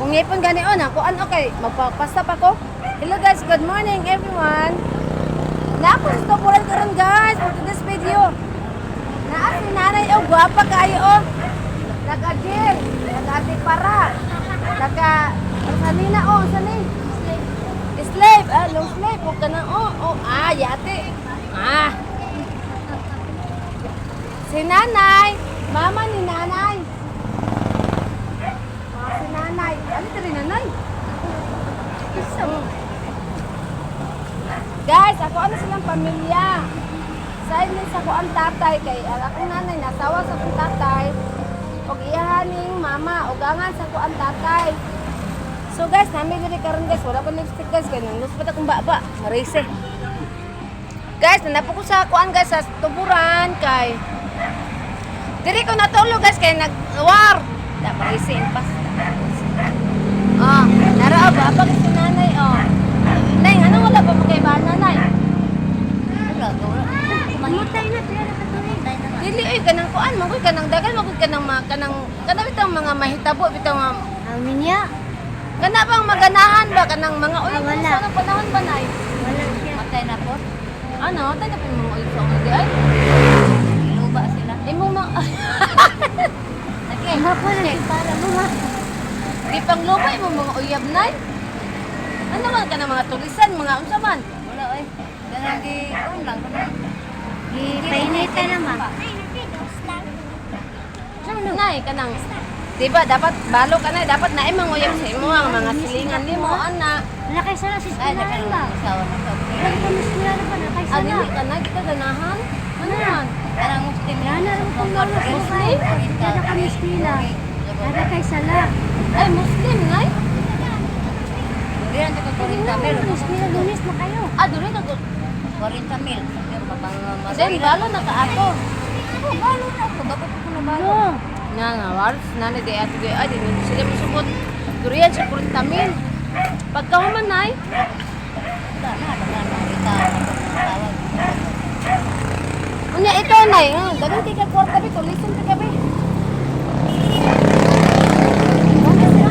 Ako ngipon gani on, ako ano kay magpapasta pa ko. Hello guys, good morning everyone. Napo sa tuburan karon guys for today's video. Naa si nanay o gwapa kayo o. Nag-agil, nag-ati para. Sanina o, sanay. Slave, long slave, huwag ka na o. Yate. Si nanay, mama ni nanay. Si nanay, ano ito rin nanay? Guys, ako ano silang pamilya. Side sa ako ang tatay kay akong nanay nasawa sa akong tatay. Og iyahaning mama, og angan sa ako ang tatay. So guys, namin diri karon guys, wala ko lipstick guys kay nang luspat akong baba, marise. Guys, nanapo ko sa kuan guys sa tuburan kay diri ko natulog guys kay nag-war. Da marise impas. Nara ba pa kasi nanay Nay, ano wala pa magkaibahan nanay? Wala. Mamatay na sila nakatuloy. Dili ay kanang kuan, magoy kanang dagan, magoy kanang kanang bitang mga mahitabo bitang Amin niya. kana bang maganahan ba kanang mga uy Wala. sa panahon ba nay? Wala siya. Matay na po. Ano, tayo na mga uy sa mga di ay. Luba sila. Imo mga Okay. Hapon na para luha. di pang lupa imo mga uyab nay. Ano man kanang mga tulisan, mga unsa man? Wala oy. Ganang di kun lang kanang. Painitan naman. Nay kanang diba dapat balo ka na dapat na imong uyab sa imo ang mga silingan nimo ana. Wala kay sana si Ay, Spinal ba? nakasawa na sa Wala ka miskila na pa na kay sana. Dili ka na kita ganahan. Ano man? Kanang muslim Ano na rin kung mga muslim. Kada ka miskila. Kada kay sala. Ay Muslim nay. Diyan ka Ano mil. Miskila Lunis na kayo. Dili ka ko. 40 mil. Then balo na ka ako. Balo na ako. Bakit ko na balo? Nga wars nana di ato di ay di sila musubot. Durian sa 40 mil. Pagkahuman nay. Wala na. Ita tawag. Unya ito nay, dagan kay ka kwarta bi to listen ka bi.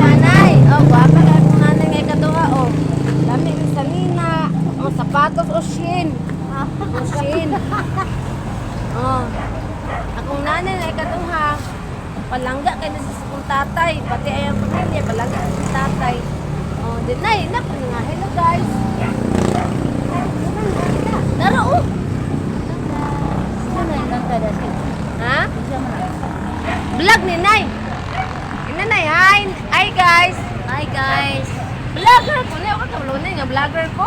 Nanay, guwapa ka kung nanay ngay kaduha Dami rin sa nina, sapatos Shin. Shin. Akong nanay ngay kaduha. Palangga kay na sa kong tatay, pati ayang pamilya palangga sa tatay. Di nay, napo nga hello guys. Naro Ha? Vlog ni Nay. Nay, hi. Hi guys. Hi guys. Vlogger ko na ako kabulunay nga vlogger ko.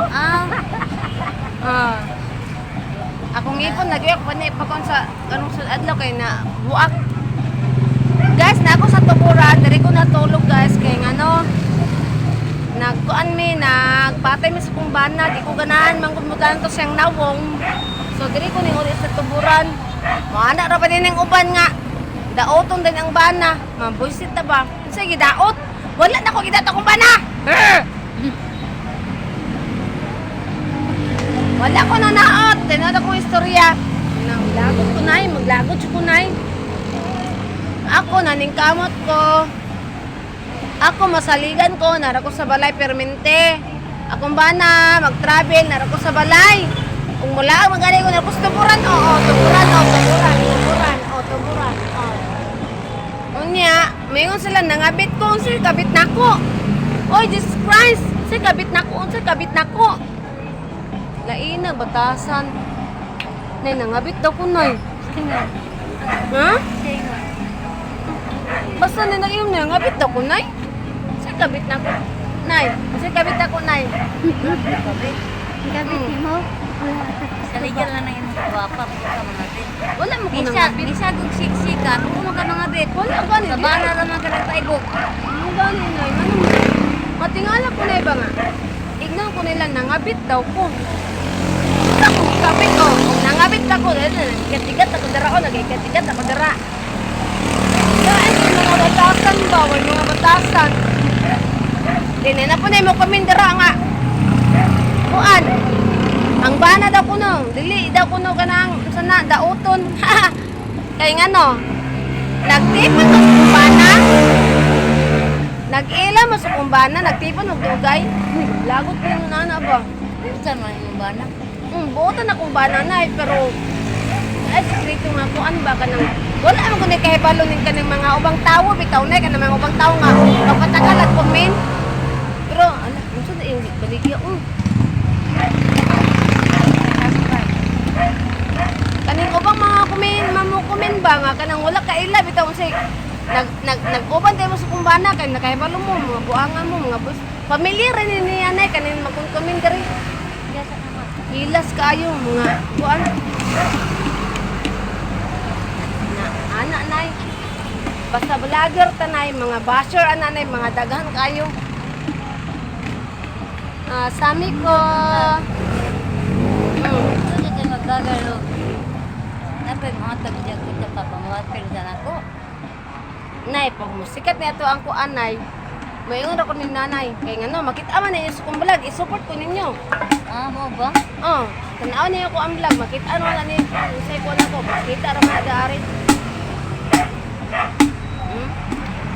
Akong ipon lagi ako pa kon sa kanong sa adlaw kay na buak. Guys, na ako sa tuburan, diri ko natulog guys kay ngano nagkuan mi nagpatay mi sa kong bana, di ko ganahan manggumutan to siyang nawong. So diri ko ning uli sa tuburan. Maana ra pa din ang uban nga. Daoton din ang bana. Mabuisit ta ba? Sige daot. Wala na ko gidato kong bana. Wala ko na naot. Tinada kong istorya. Nanglagot ko nay, maglagot ko nay. Ako naningkamot ko. Ako masaligan ko, nara ko sa balay permente. Akong bana, mag-travel, nara ko sa balay. Kung mula ang magani ko, nara ko sa tuburan. Tuburan. Unya, mayon sila nangabit ko, unsay kabit nako. Oy, Jesus Christ, unsay kabit nako. Laina batasan. Nay nangabit daw ko nay. Ha? Basta na nag-inom na ngabit daw ko nay. Unsay kabit nako. Nay, unsay kabit nako nay. Kabit mo? Saligyan lang ng imong guwapa po ka mga bit. Wala mo ko nangabit. Bisa gug siksikan, kung ka mga bit. Wala ba ni? Sa bana ra man ka nagpaibog. Ano gani nay? Matingala ko na iba nga. Ignan ko nila nangabit daw ko. Ako kabit ko. Nangabit ako. Nagkatigat ako dara ko. Nagkatigat ako dara. Ay, mga batasan ba? Wala mga batasan. Dinin na po na mo kami dara nga. Kuan. Ang bana daw ko no. Dili daw ko no kanang sana dauton. Kay nga no. Nagtipon ko sa bana. Nag-ila mo sa kumbana, nagtipon og dugay. Lagot ko yung nana ba? Saan man yung bana? Buotan na kumbana na pero ay sekreto nga ko ano ba ka nang wala man ko ni kahibalo ning kanang mga ubang tawo bitaw na kanang mga ubang tawo nga kapatagal at comment. Pero ala, unsa na yung baligya kaning ubang mga comment ba nga kanang wala ka ila bitaw unsay nag-uban tayo mo sa kumbana kay nakahibalo mo mga buangan mo mga bus pamilya rin ni anay kanin magkumin diri Yasa naman. hilas kayo mga buan na anak nay basta vlogger tanay mga basher anay mga daghan kayo sami ko Ano kayo magagalo? Napay mga tagdiyag ko sa papamuhat pero saan ako? nay pag musikat na ito ang kuanay mayon ako ni nanay kay ngano makita man ninyo sa kong vlog i-support ko ninyo Mo ba? tanaw niyo ko ang vlog makita ano na ni say ko na ko makita ra man daari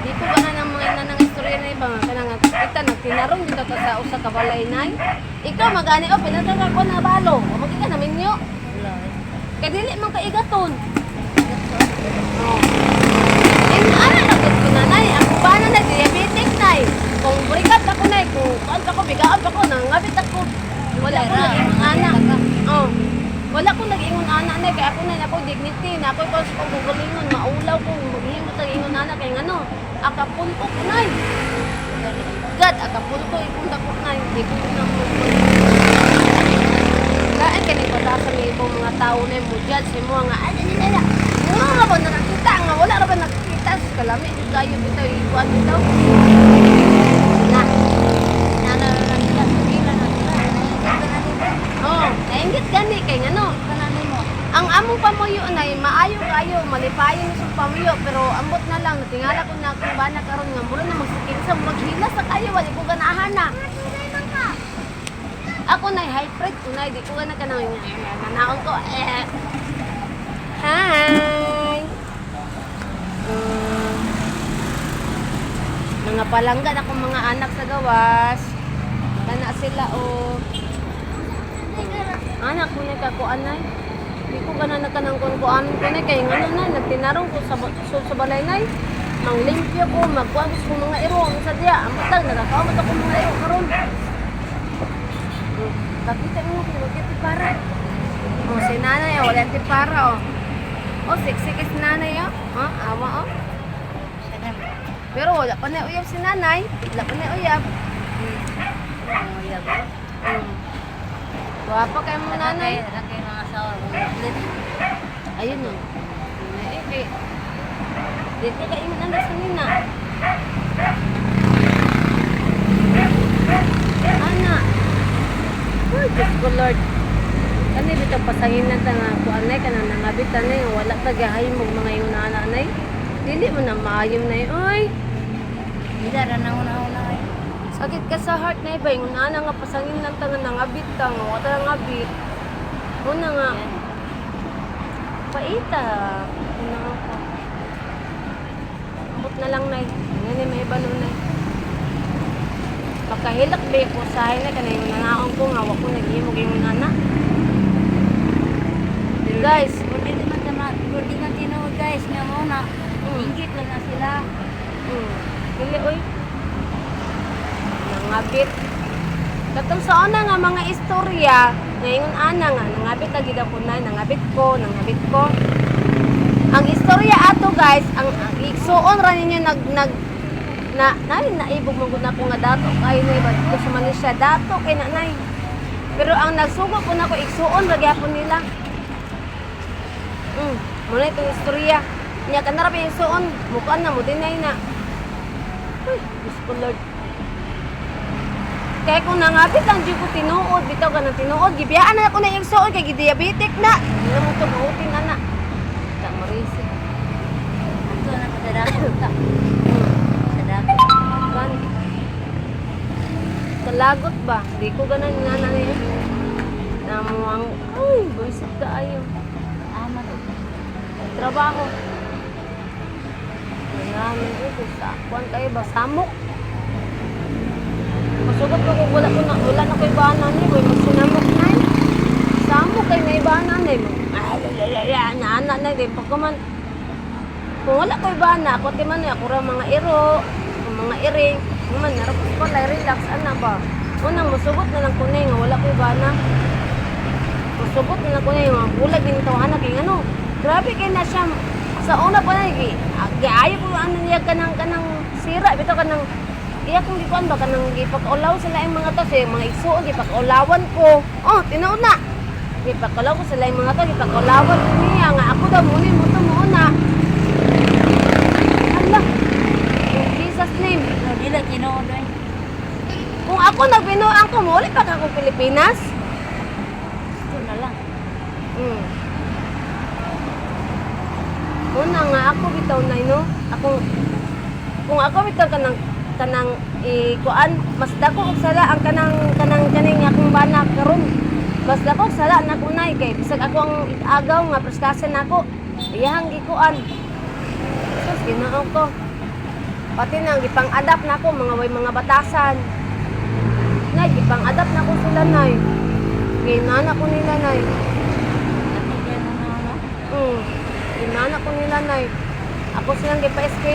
di ko gana ng mga nanang istorya na iba nga kanang kita nagtinarong dito ta sa usa ka balay nay ikaw magani o pinataga ko na balo magika namin nyo Wala eh. kay dili man ka igaton ana na gud ko nanay ako ba na diabetic nay kung brikat ako nay kung kuan pa ko bigaan pa ko nangabit ako wala ko nag-ingon ana wala ko nag-ingon ana nay kay ako nay ako dignity na ako ko sa gugulingon maulaw ko maghimo tag ingon ana kay ngano akapulko ko nay God akapulko ipunta ko nay di ko na mo lain kani batasan ni ibang mga tao na mo judge mo nga ay nila nga ba nakakita nga wala ra ba nakakita sa kalami di kayo bitaw ikuan bitaw na nainggit gani kay ngano ang among pamuyo nay maayo kayo malipayon ni sa pamuyo pero ambot na lang natingala ko na kung bana karon nga muro na magsikin sa maghila sa kayo wali ko ganahan na ako nay high pride ko nay di ko gana kanang nanaon ko hi mga palanggan akong mga anak sa gawas kana sila anak ko na kakuan nay di ko gana nagkanang kuan ko na kay ngano na nagtinarong ko sa balay nay mang limpyo ko magkuan ko sa mga iro sa diya amatag nakakaamot ako mga iro karon kapita mo ko wala para si nanay wala para sexy kay si nanay awa pero wala pa na uyab si nanay wala pa na uyab Wapa kayo mo nanay. Laki mga asawa. Ayun o. Dito ka ingon ang sa nina. Ana. Oh, Diyos ko Lord. Kani bitang pasangin na nga kuanay ka na nangabit anay. Wala pa gahay mo mga yung nanay. Dili mo na maayom na yun. Oy. Hindi na una-una ay. Sakit ka sa heart na iba, yung nana nga pasangin lang tangan nangabit tang, wala nga ngabit. Una nga, paita. Una nga po. Ambot na lang na Ngayon may iba nun na pagkahilak ba ko sahay na kanay yung nanaon ko nga, wako naghihimog yung nana. Guys, Hindi man tinuod guys nga muna. Ingit lang na sila. Dili, oy. Nangabit. Katong sa una nga mga istorya, ngayon ana nga, nangabit na gid ako na, nangabit ko. Ang istorya ato guys, ang igsuon ra ninyo naibog mo gud nako nga dato kay na iba dito sa Malaysia dato kay nanay. Pero ang nagsugo ko nako igsuon ra gyapon nila. Muna itong istorya. Nya kanara pa yung suon, mukha na mo dinay na. Uy, Diyos ko Lord. Kaya kung nangapit lang, di ko tinuod, bitaw ka ng tinuod, gibiyaan na ako na yung suon, kaya diabetic na. Hindi na mo ito mahutin na na. Tak marisi. Ito na sa dako. Sa dako. Kan? Kalagot ba? Di ko ganan nga na niya. Namuang, uy, buisit ka ayaw. Ama to. Trabaho. Namin ito sa kuwan kayo ba? Samok. Masugot ko kung wala na ko'y bahanan ni boy magsinamok na. Samo kay na ibahanan ni mo. Na anak na din pagkaman. Kung wala ko'y bahana, ako di man ako ra mga iro, mga iring, man narapos ko lay relax ana ba. Unang masugot na lang ko nga wala ko'y bahana. Masugot na lang ko nga bulag din to anak kay ano. Grabe kay na siya sa una pa na giayo ko ano niya kanang sira bitaw kanang iya kung gikuan ba kanang gipag-ulaw sila yung mga to sa mga igsuon gipag-ulawan ko. Oh, tinuod na. Gipag-ulaw ko sila yung mga to gipag-ulawan ko niya nga ako daw muna mo to muna. Hala. In Jesus name. So, dila tinuod ay. Kung ako nagbinuang ko, muli pa ka akong Pilipinas. Ito na lang. Hmm. Una nga ako bitaw na no. Kung ako bitaw kanang ikuan mas dako og sala ang kaning akong bana karon. Mas dako og sala na kunay kay bisag ako ang agaw nga prestasan nako. Iyahang gikuan. Sus ginoo ko. Pati nang gipang-adapt nako mga way mga batasan. Nay gipang-adapt nako sila nay. Ginana ko nila nay. At hindi na ano. Ginana ko nila nay. Ako silang gipa-escape.